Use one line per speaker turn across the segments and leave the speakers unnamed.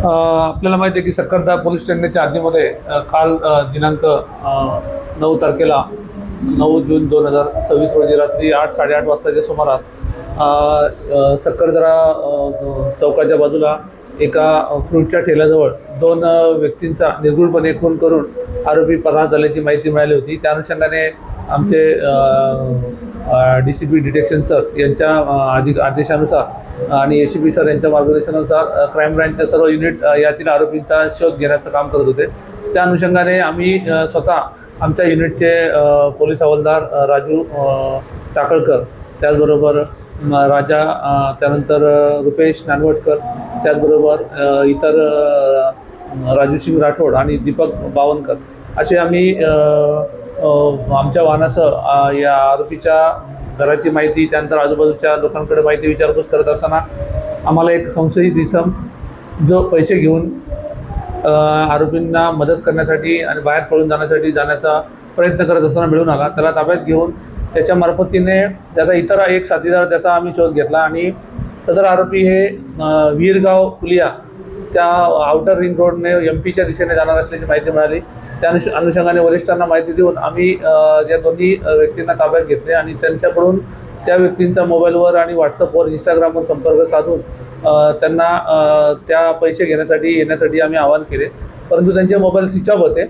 आपल्याला माहिती आहे की सक्करदरा पोलीस स्टेशनच्या हद्दीमध्ये काल दिनांक 9 तारखेला 9 जून 2026 रोजी रात्री 8-8:30 वाजताच्या सुमारास सक्करदरा चौकाच्या बाजूला एका फ्रूटच्या ठेल्याजवळ 2 व्यक्तींचा निर्घृणपणे खून करून आरोपी फरार झाल्याची माहिती मिळाली होती। त्या अनुषंगाने आमचे DCP डिटेक्शन सर यांच्या आदेशानुसार आणि ACP सर यांच्या मार्गदर्शनानुसार क्राईम ब्रांचच्या सर्व युनिट यातील आरोपींचा शोध घेण्याचं काम करत होते। त्या अनुषंगाने आम्ही स्वतः आमच्या युनिटचे पोलीस हवालदार राजू टाकळकर, त्याचबरोबर राजा, त्यानंतर रुपेश नानवटकर, त्याचबरोबर इतर राजू सिंग राठोड आणि दीपक बावनकर असे आम्ही आमच्या वाहनासह या आरोपीच्या घराची माहिती, त्यानंतर आजूबाजूच्या लोकांकडे माहिती विचारपूस करत असताना आम्हाला एक संशयित इसम जो पैसे घेऊन आरोपींना मदत करण्यासाठी आणि बाहेर पळून जाण्याचा प्रयत्न करत असताना मिळून आला। त्याला ताब्यात घेऊन त्याच्या मार्फतीने त्याचा इतर एक साथीदार त्याचा आम्ही शोध घेतला आणि सदर आरोपी हे वीरगाव पुलिया त्या आउटर रिंग रोडने MP च्या दिशेने जाणार असल्याची माहिती मिळाली। त्या अनुषंगाने वरिष्ठांना माहिती देऊन आम्ही या दोन्ही व्यक्तींना ताब्यात घेतले आणि त्यांच्याकडून त्या व्यक्तींचा मोबाईलवर आणि व्हॉट्सअपवर, इंस्टाग्रामवर संपर्क साधून त्यांना त्या पैसे येण्यासाठी आम्ही आवाहन केले, परंतु त्यांचे मोबाईल स्विच ऑफ होते,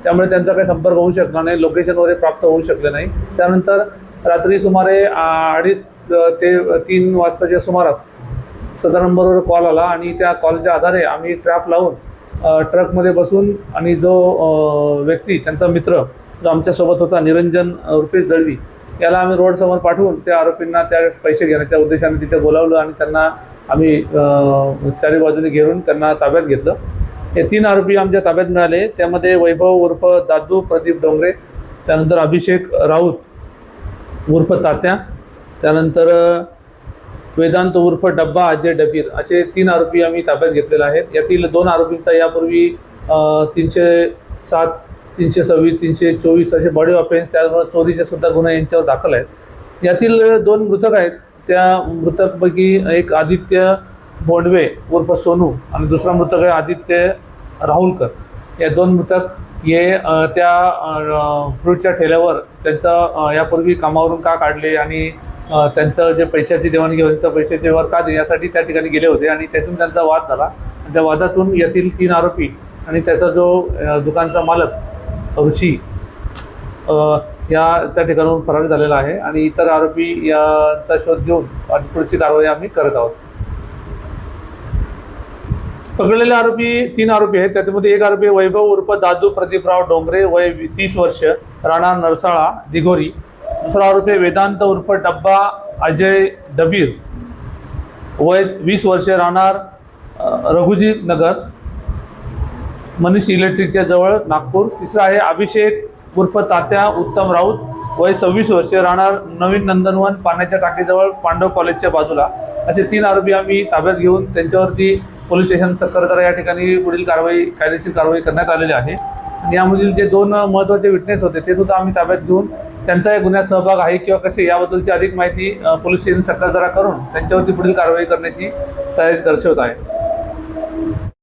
त्यामुळे त्यांचा काही संपर्क होऊ शकला नाही, लोकेशन वगैरे प्राप्त होऊ शकले नाही। त्यानंतर रात्री सुमारे 2:30 ते 3 वाजताच्या सुमारास सदर नंबरवर कॉल आला आणि त्या कॉलच्या आधारे आम्ही ट्रॅप लावून ट्रकमध्ये बसून आणि जो व्यक्ती त्यांचा मित्र जो आमच्यासोबत होता निरंजन रुपेश दळवी याला आम्ही रोडसमोर पाठवून त्या आरोपींना त्या पैसे घेण्याच्या उद्देशाने तिथे बोलावलं आणि त्यांना आम्ही चारी बाजूने घेरून त्यांना ताब्यात घेतलं। हे 3 आरोपी आमच्या ताब्यात मिळाले। त्यामध्ये वैभव उर्फ दादू प्रदीप डोंगरे, त्यानंतर अभिषेक राऊत उर्फ तात्या, त्यानंतर वेदांत उर्फ डब्बा अजय डबीर असे 3 आरोपी आम्ही ताब्यात घेतलेले आहेत। यातील 2 आरोपींचा यापूर्वी 307, 326, 324 असे बॉडी ऑफेन्स, त्याचबरोबर चोरीचे सुद्धा गुन्हे यांच्यावर दाखल आहेत। यातील 2 मृतक आहेत। त्या मृतकपैकी एक आदित्य बोंडवे उर्फ सोनू आणि दुसरा मृतक आहे आदित्य राहुलकर। या 2 मृतक हे त्या फ्रूटच्या ठेल्यावर त्यांचं यापूर्वी कामावरून का काढले आणि त्यांचं जे पैशाची देवाणघेवाणीचं पैशाचे व्यवहार का दे यासाठी त्या ठिकाणी गेले होते आणि त्यातून त्यांचा वाद झाला। त्या वादातून यातील 3 आरोपी आणि त्याचा जो दुकानचा मालक ऋषी या त्या ठिकाणाहून फरार झालेला आहे आणि इतर आरोपी याचा शोध घेऊन पुढची कारवाई आम्ही करत आहोत। पकडलेले आरोपी 3 आरोपी आहेत। त्यामध्ये एक आरोपी वैभव उर्फ दादू प्रदीपराव डोंगरे, वय 30 वर्ष, राहणार नरसाळा दिघोरी। दुसरा आरोपी वेदांत उर्फ डब्बा अजय डबीर, वय 20 वर्ष, राहणार रघुजी नगर, मनीष इलेक्ट्रिकच्या जवळ, नागपूर। तिसरा आहे अभिषेक उर्फ तात्या उत्तम राऊत, वय 26 वर्ष, राहणार नवीन नंदनवन पाण्याच्या टाकीजवळ, पांडव कॉलेजच्या बाजूला। असे 3 आरोपी आम्ही ताब्यात घेऊन त्यांच्यावरती पोलीस स्टेशन सक्करदरा या ठिकाणी पुढील कायदेशीर कारवाई करण्यात आलेली आहे। आणि यामधील जे 2 महत्त्वाचे विटनेस होते ते सुद्धा आम्ही ताब्यात घेऊन त्यांचा या गुन्ह्यात सहभाग आहे किंवा कसे याबद्दलची अधिक माहिती पोलीस स्टेशन सक्करदरा करून त्यांच्यावरती पुढील कारवाई करण्याची तयारी दर्शवत आहे।